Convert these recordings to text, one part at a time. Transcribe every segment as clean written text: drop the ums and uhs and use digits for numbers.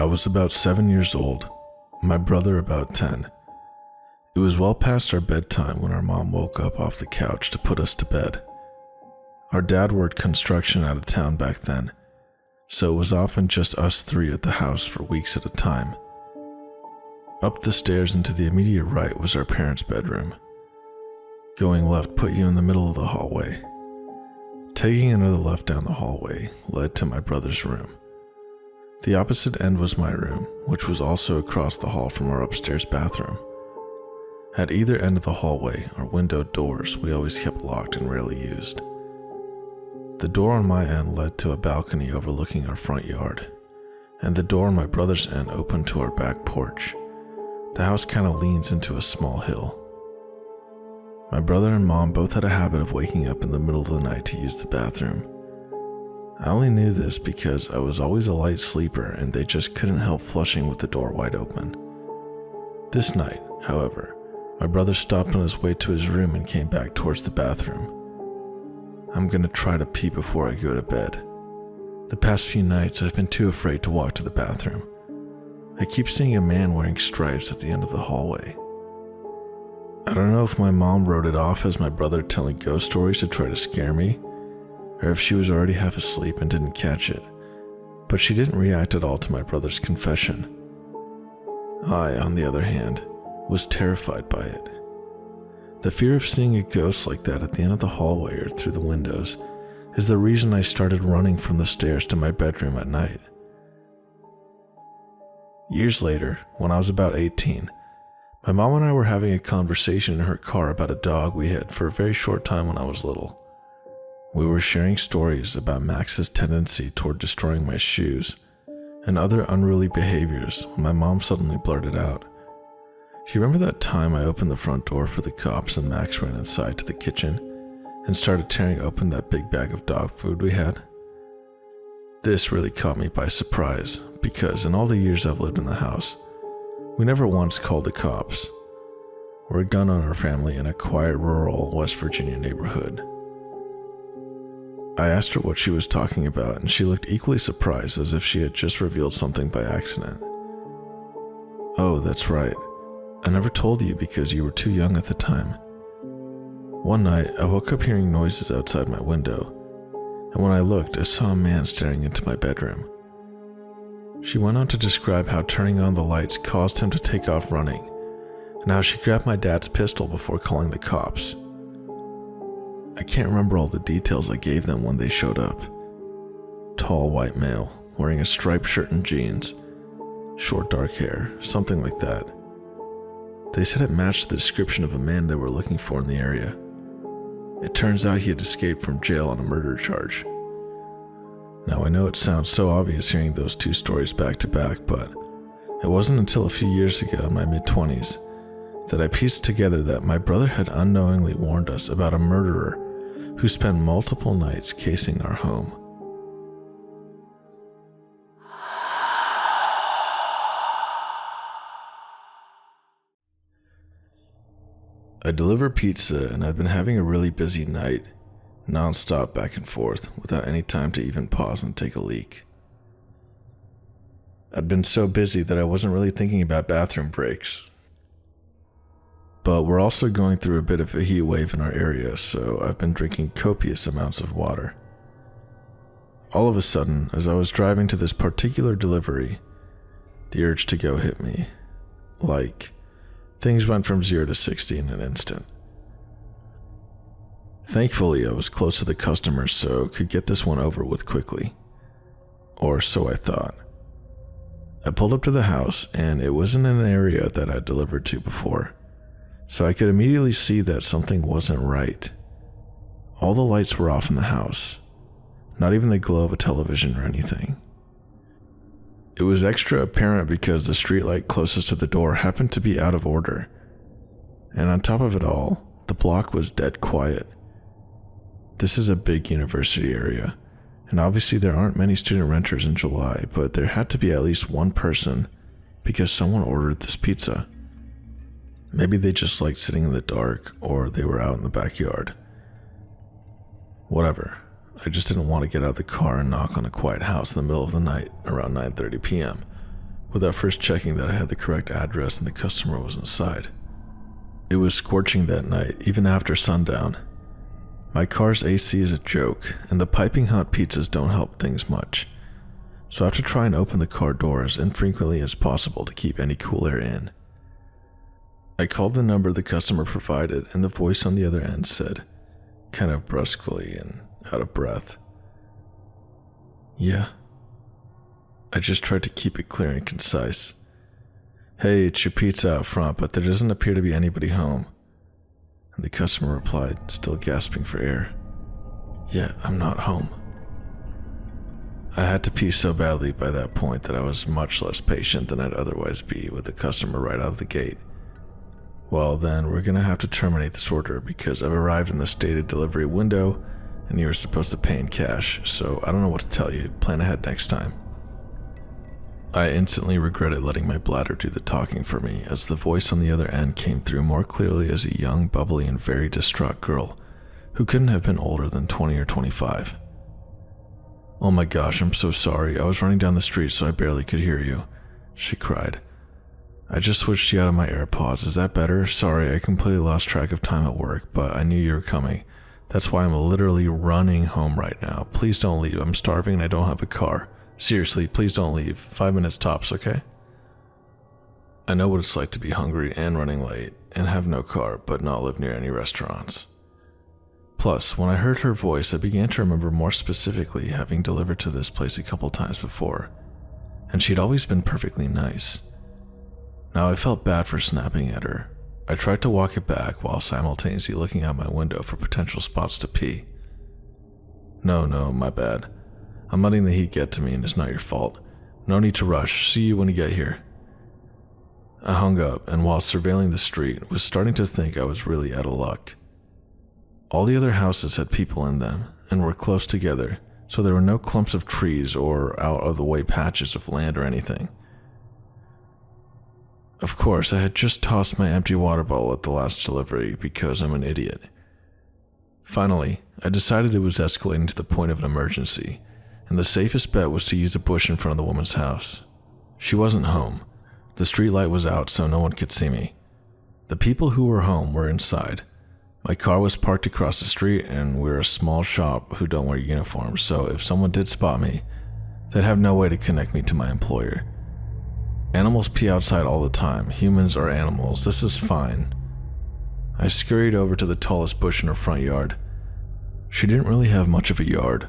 was about 7 years old, my brother about 10. It was well past our bedtime when our mom woke up off the couch to put us to bed. Our dad worked construction out of town back then, so it was often just us three at the house for weeks at a time. Up the stairs and to the immediate right was our parents' bedroom. Going left put you in the middle of the hallway. Taking another left down the hallway led to my brother's room. The opposite end was my room, which was also across the hall from our upstairs bathroom. At either end of the hallway are window doors we always kept locked and rarely used. The door on my end led to a balcony overlooking our front yard, and the door on my brother's end opened to our back porch. The house kind of leans into a small hill. My brother and mom both had a habit of waking up in the middle of the night to use the bathroom. I only knew this because I was always a light sleeper and they just couldn't help flushing with the door wide open. This night, however, my brother stopped on his way to his room and came back towards the bathroom. I'm gonna try to pee before I go to bed. The past few nights I've been too afraid to walk to the bathroom. I keep seeing a man wearing stripes at the end of the hallway. I don't know if my mom wrote it off as my brother telling ghost stories to try to scare me, or if she was already half asleep and didn't catch it, but she didn't react at all to my brother's confession. I, on the other hand, was terrified by it. The fear of seeing a ghost like that at the end of the hallway or through the windows is the reason I started running from the stairs to my bedroom at night. Years later, when I was about 18, my mom and I were having a conversation in her car about a dog we had for a very short time when I was little. We were sharing stories about Max's tendency toward destroying my shoes and other unruly behaviors when my mom suddenly blurted out, "You remember that time I opened the front door for the cops and Max ran inside to the kitchen and started tearing open that big bag of dog food we had?" This really caught me by surprise because in all the years I've lived in the house, we never once called the cops. We're a gun owner family in a quiet rural West Virginia neighborhood. I asked her what she was talking about and she looked equally surprised as if she had just revealed something by accident. "Oh, that's right. I never told you because you were too young at the time. One night, I woke up hearing noises outside my window, and when I looked, I saw a man staring into my bedroom." She went on to describe how turning on the lights caused him to take off running, and how she grabbed my dad's pistol before calling the cops. I can't remember all the details I gave them when they showed up. Tall white male, wearing a striped shirt and jeans, short dark hair, something like that. They said it matched the description of a man they were looking for in the area. It turns out he had escaped from jail on a murder charge. Now I know it sounds so obvious hearing those two stories back to back, but it wasn't until a few years ago in my mid-20s that I pieced together that my brother had unknowingly warned us about a murderer who spent multiple nights casing our home. I deliver pizza and I've been having a really busy night, non-stop back and forth without any time to even pause and take a leak. I'd been so busy that I wasn't really thinking about bathroom breaks. But we're also going through a bit of a heat wave in our area, so I've been drinking copious amounts of water. All of a sudden, as I was driving to this particular delivery, the urge to go hit me. Like, things went from 0 to 60 in an instant. Thankfully, I was close to the customer, so could get this one over with quickly. Or so I thought. I pulled up to the house, and it wasn't in an area that I'd delivered to before, so I could immediately see that something wasn't right. All the lights were off in the house, not even the glow of a television or anything. It was extra apparent because the streetlight closest to the door happened to be out of order, and on top of it all, the block was dead quiet. This is a big university area, and obviously there aren't many student renters in July, but there had to be at least one person because someone ordered this pizza. Maybe they just liked sitting in the dark, or they were out in the backyard. Whatever. I just didn't want to get out of the car and knock on a quiet house in the middle of the night around 9:30 p.m. without first checking that I had the correct address and the customer was inside. It was scorching that night, even after sundown. My car's AC is a joke, and the piping hot pizzas don't help things much, so I have to try and open the car door as infrequently as possible to keep any cool air in. I called the number the customer provided, and the voice on the other end said, kind of brusquely and out of breath, "Yeah." I just tried to keep it clear and concise. "Hey, it's your pizza out front, but there doesn't appear to be anybody home." And the customer replied, still gasping for air, "Yeah, I'm not home." I had to pee so badly by that point that I was much less patient than I'd otherwise be with the customer right out of the gate. "Well, then we're gonna have to terminate this order because I've arrived in the stated delivery window and you were supposed to pay in cash, so I don't know what to tell you. Plan ahead next time." I instantly regretted letting my bladder do the talking for me as the voice on the other end came through more clearly as a young, bubbly, and very distraught girl who couldn't have been older than 20 or 25. "Oh my gosh, I'm so sorry. I was running down the street so I barely could hear you," she cried. "I just switched you out of my AirPods. Is that better? Sorry, I completely lost track of time at work, but I knew you were coming. That's why I'm literally running home right now. Please don't leave. I'm starving and I don't have a car. Seriously, please don't leave. 5 minutes tops, okay?" I know what it's like to be hungry and running late and have no car but not live near any restaurants. Plus, when I heard her voice, I began to remember more specifically having delivered to this place a couple times before, and she'd always been perfectly nice. Now I felt bad for snapping at her. I tried to walk it back while simultaneously looking out my window for potential spots to pee. No, my bad. I'm letting the heat get to me and it's not your fault. No need to rush. See you when you get here." I hung up and while surveilling the street was starting to think I was really out of luck. All the other houses had people in them and were close together, so there were no clumps of trees or out-of-the-way patches of land or anything. Of course, I had just tossed my empty water bottle at the last delivery because I'm an idiot. Finally, I decided it was escalating to the point of an emergency, and the safest bet was to use a bush in front of the woman's house. She wasn't home. The street light was out so no one could see me. The people who were home were inside. My car was parked across the street and we're a small shop who don't wear uniforms, so if someone did spot me, they'd have no way to connect me to my employer. Animals pee outside all the time. Humans are animals. This is fine. I scurried over to the tallest bush in her front yard. She didn't really have much of a yard,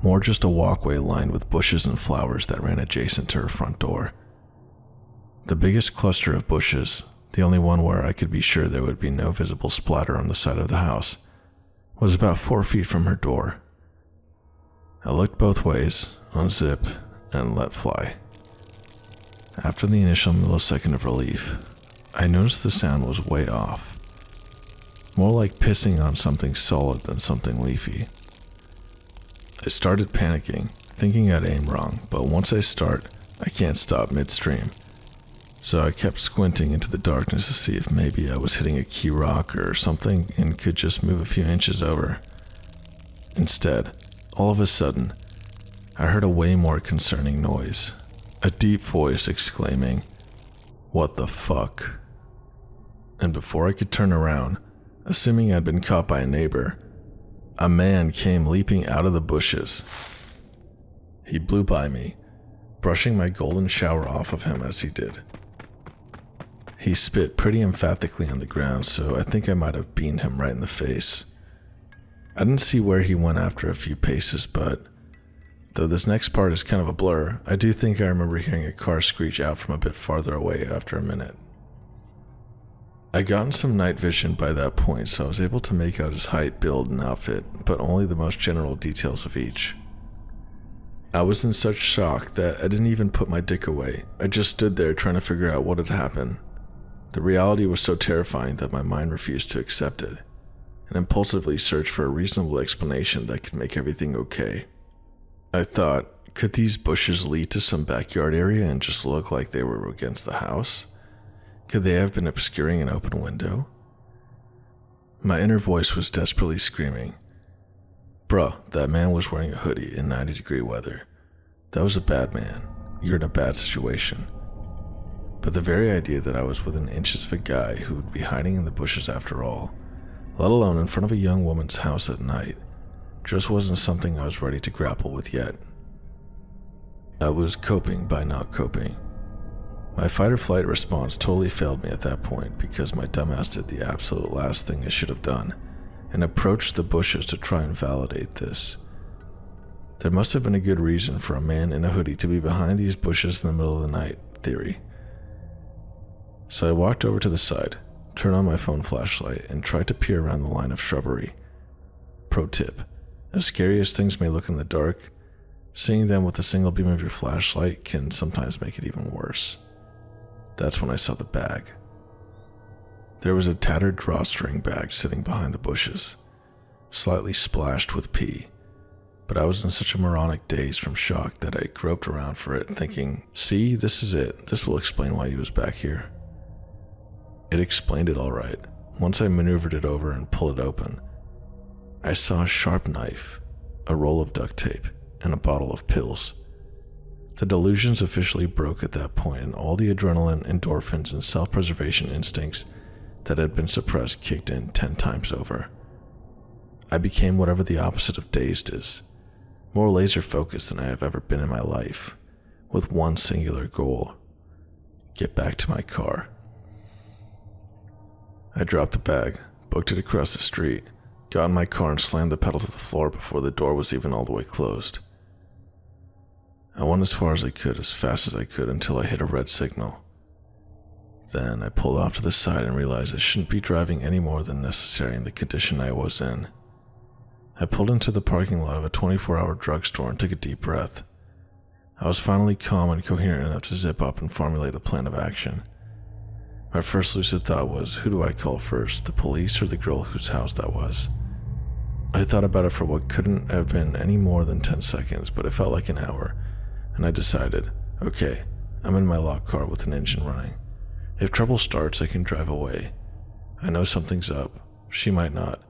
more just a walkway lined with bushes and flowers that ran adjacent to her front door. The biggest cluster of bushes, the only one where I could be sure there would be no visible splatter on the side of the house, was about 4 feet from her door. I looked both ways, unzipped, and let fly. After the initial millisecond of relief, I noticed the sound was way off. More like pissing on something solid than something leafy. I started panicking, thinking I'd aim wrong, but once I start, I can't stop midstream. So I kept squinting into the darkness to see if maybe I was hitting a key rock or something and could just move a few inches over. Instead, all of a sudden, I heard a way more concerning noise. A deep voice exclaiming, "What the fuck?" And before I could turn around, assuming I'd been caught by a neighbor, a man came leaping out of the bushes. He blew by me, brushing my golden shower off of him as he did. He spit pretty emphatically on the ground, so I think I might have beamed him right in the face. I didn't see where he went after a few paces, but though this next part is kind of a blur, I do think I remember hearing a car screech out from a bit farther away after a minute. I'd gotten some night vision by that point, so I was able to make out his height, build, and outfit, but only the most general details of each. I was in such shock that I didn't even put my dick away. I just stood there trying to figure out what had happened. The reality was so terrifying that my mind refused to accept it, and impulsively searched for a reasonable explanation that could make everything okay. I thought, could these bushes lead to some backyard area and just look like they were against the house? Could they have been obscuring an open window? My inner voice was desperately screaming, "Bruh, that man was wearing a hoodie in 90-degree weather. That was a bad man. You're in a bad situation. But the very idea that I was within inches of a guy who would be hiding in the bushes after all, let alone in front of a young woman's house at night, just wasn't something I was ready to grapple with yet. I was coping by not coping. My fight or flight response totally failed me at that point because my dumbass did the absolute last thing I should have done and approached the bushes to try and validate this. There must have been a good reason for a man in a hoodie to be behind these bushes in the middle of the night theory. So I walked over to the side, turned on my phone flashlight, and tried to peer around the line of shrubbery. Pro tip: as scary as things may look in the dark, seeing them with a single beam of your flashlight can sometimes make it even worse. That's when I saw the bag. There was a tattered drawstring bag sitting behind the bushes, slightly splashed with pee, but I was in such a moronic daze from shock that I groped around for it, thinking, see, this is it. This will explain why he was back here. It explained it all right. Once I maneuvered it over and pulled it open, I saw a sharp knife, a roll of duct tape, and a bottle of pills. The delusions officially broke at that point, and all the adrenaline, endorphins, and self-preservation instincts that had been suppressed kicked in 10 times over. I became whatever the opposite of dazed is, more laser-focused than I have ever been in my life, with one singular goal: get back to my car. I dropped the bag, booked it across the street, got in my car and slammed the pedal to the floor before the door was even all the way closed. I went as far as I could, as fast as I could, until I hit a red signal. Then I pulled off to the side and realized I shouldn't be driving any more than necessary in the condition I was in. I pulled into the parking lot of a 24-hour drugstore and took a deep breath. I was finally calm and coherent enough to zip up and formulate a plan of action. My first lucid thought was, who do I call first, the police or the girl whose house that was? I thought about it for what couldn't have been any more than 10 seconds, but it felt like an hour, and I decided, okay, I'm in my locked car with an engine running. If trouble starts, I can drive away. I know something's up. She might not.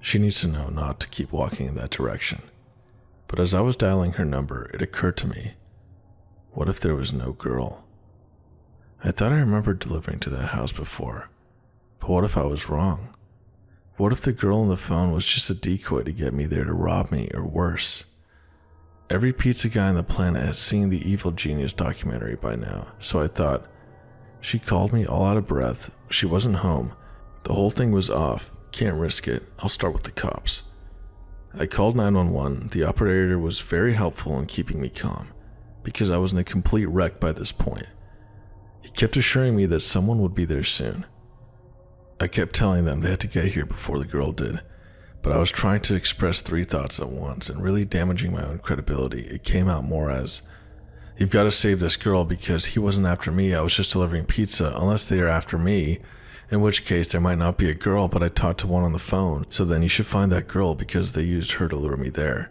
She needs to know not to keep walking in that direction. But as I was dialing her number, it occurred to me, what if there was no girl? I thought I remembered delivering to that house before, but what if I was wrong? What if the girl on the phone was just a decoy to get me there to rob me, or worse? Every pizza guy on the planet has seen the Evil Genius documentary by now, so I thought, she called me all out of breath, she wasn't home, the whole thing was off, can't risk it, I'll start with the cops. I called 911, the operator was very helpful in keeping me calm, because I was in a complete wreck by this point. He kept assuring me that someone would be there soon. I kept telling them they had to get here before the girl did, but I was trying to express 3 thoughts at once and really damaging my own credibility. It came out more as, you've got to save this girl because he wasn't after me, I was just delivering pizza, unless they are after me, in which case there might not be a girl, but I talked to one on the phone, so then you should find that girl because they used her to lure me there.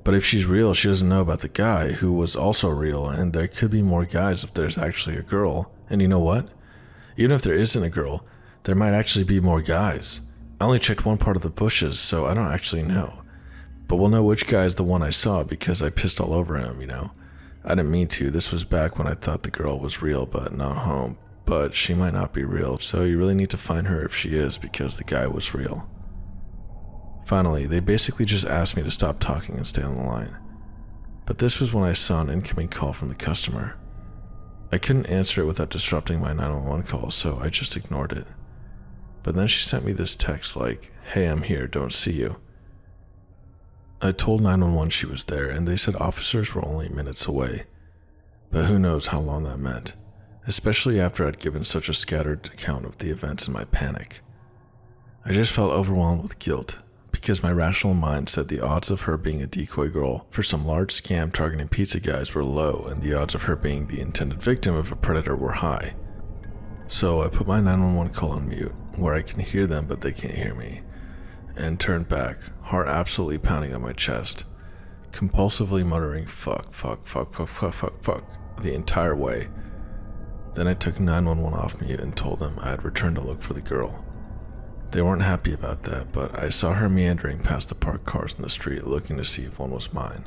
But if she's real, she doesn't know about the guy who was also real, and there could be more guys if there's actually a girl. And you know what? Even if there isn't a girl, there might actually be more guys. I only checked one part of the bushes, so I don't actually know. But we'll know which guy is the one I saw because I pissed all over him, you know. I didn't mean to. This was back when I thought the girl was real but not home. But she might not be real, so you really need to find her if she is because the guy was real. Finally, they basically just asked me to stop talking and stay on the line. But this was when I saw an incoming call from the customer. I couldn't answer it without disrupting my 911 call, so I just ignored it. But then she sent me this text like, hey, I'm here, don't see you. I told 911 she was there, and they said officers were only minutes away. But who knows how long that meant, especially after I'd given such a scattered account of the events in my panic. I just felt overwhelmed with guilt, because my rational mind said the odds of her being a decoy girl for some large scam targeting pizza guys were low, and the odds of her being the intended victim of a predator were high. So I put my 911 call on mute, where I can hear them but they can't hear me, and turned back, heart absolutely pounding on my chest, compulsively muttering fuck, fuck, fuck, fuck, fuck, fuck, fuck the entire way. Then I took 911 off mute and told them I had returned to look for the girl. They weren't happy about that, but I saw her meandering past the parked cars in the street looking to see if one was mine,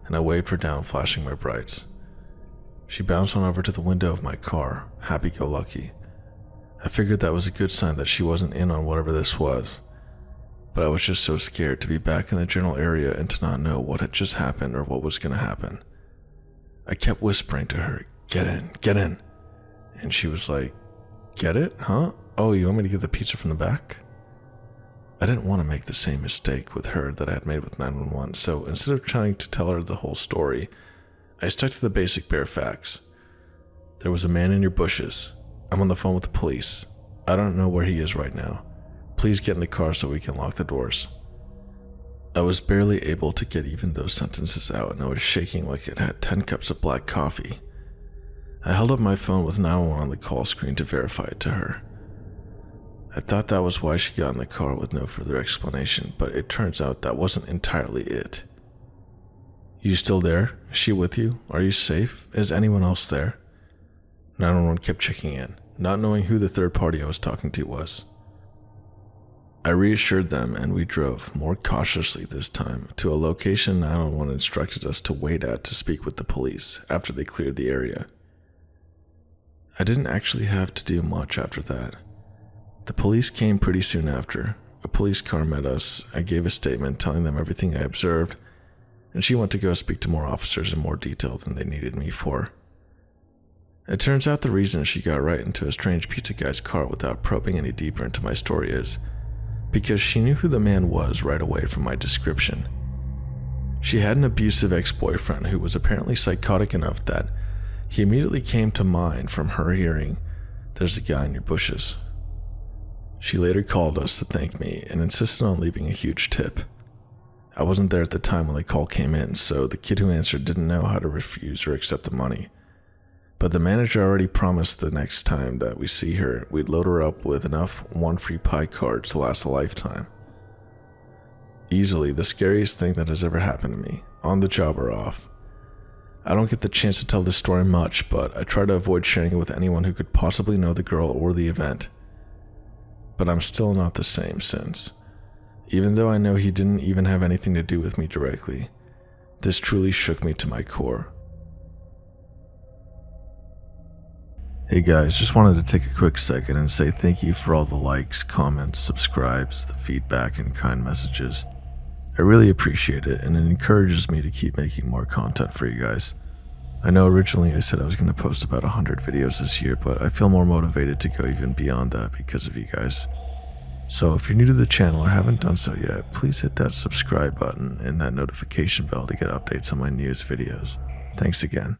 and I waved her down, flashing my brights. She bounced on over to the window of my car, happy-go-lucky. I figured that was a good sign that she wasn't in on whatever this was, but I was just so scared to be back in the general area and to not know what had just happened or what was going to happen. I kept whispering to her, "Get in, get in." And she was like, "Get it? Huh? Oh, you want me to get the pizza from the back?" I didn't want to make the same mistake with her that I had made with 911, so instead of trying to tell her the whole story, I stuck to the basic bare facts. There was a man in your bushes. I'm on the phone with the police. I don't know where he is right now. Please get in the car so we can lock the doors. I was barely able to get even those sentences out, and I was shaking like it had 10 cups of black coffee. I held up my phone with 911 on the call screen to verify it to her. I thought that was why she got in the car with no further explanation, but it turns out that wasn't entirely it. "You still there? Is she with you? Are you safe? Is anyone else there?" 911 kept checking in, not knowing who the third party I was talking to was. I reassured them and we drove, more cautiously this time, to a location 911 instructed us to wait at to speak with the police after they cleared the area. I didn't actually have to do much after that. The police came pretty soon after. A police car met us. I gave a statement telling them everything I observed, and she went to go speak to more officers in more detail than they needed me for. It turns out the reason she got right into a strange pizza guy's car without probing any deeper into my story is because she knew who the man was right away from my description. She had an abusive ex-boyfriend who was apparently psychotic enough that he immediately came to mind from her hearing, "There's a guy in your bushes." She later called us to thank me and insisted on leaving a huge tip. I wasn't there at the time when the call came in, so the kid who answered didn't know how to refuse or accept the money. But the manager already promised the next time that we see her, we'd load her up with enough one free pie cards to last a lifetime. Easily the scariest thing that has ever happened to me, on the job or off. I don't get the chance to tell this story much, but I try to avoid sharing it with anyone who could possibly know the girl or the event. But I'm still not the same since. Even though I know he didn't even have anything to do with me directly, this truly shook me to my core. Hey guys, just wanted to take a quick second and say thank you for all the likes, comments, subscribes, the feedback, and kind messages. I really appreciate it, and it encourages me to keep making more content for you guys. I know originally I said I was going to post about 100 videos this year, but I feel more motivated to go even beyond that because of you guys. So if you're new to the channel or haven't done so yet, please hit that subscribe button and that notification bell to get updates on my newest videos. Thanks again.